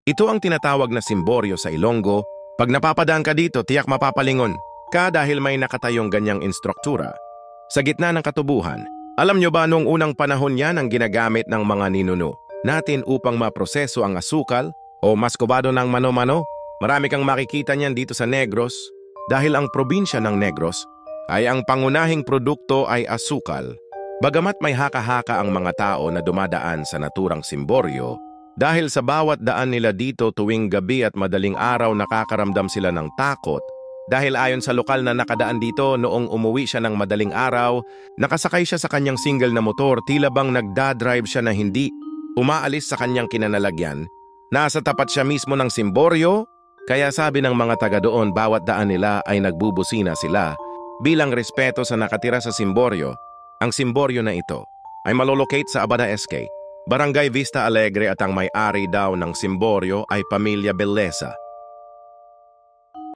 Ito ang tinatawag na simboryo sa Ilonggo. Pag napapadaan ka dito, tiyak mapapalingon ka dahil may nakatayong ganyang instruktura. Sa gitna ng katubuhan, alam nyo ba noong unang panahon yan ang ginagamit ng mga ninuno natin upang maproseso ang asukal o maskobado ng mano-mano? Marami kang makikita niyan dito sa Negros dahil ang probinsya ng Negros ay ang pangunahing produkto ay asukal. Bagamat may haka-haka ang mga tao na dumadaan sa naturang simboryo, dahil sa bawat daan nila dito tuwing gabi at madaling araw nakakaramdam sila ng takot. Dahil ayon sa lokal na nakadaan dito noong umuwi siya ng madaling araw, nakasakay siya sa kanyang single na motor, tila bang nagdadrive siya na hindi umaalis sa kanyang kinanalagyan. Nasa tapat siya mismo ng simboryo, kaya sabi ng mga taga doon bawat daan nila ay nagbubusina sila bilang respeto sa nakatira sa simboryo. Ang simboryo na ito ay malolocate sa Abada SK, Barangay Vista Alegre at ang may-ari daw ng simboryo ay Pamilya Beleza.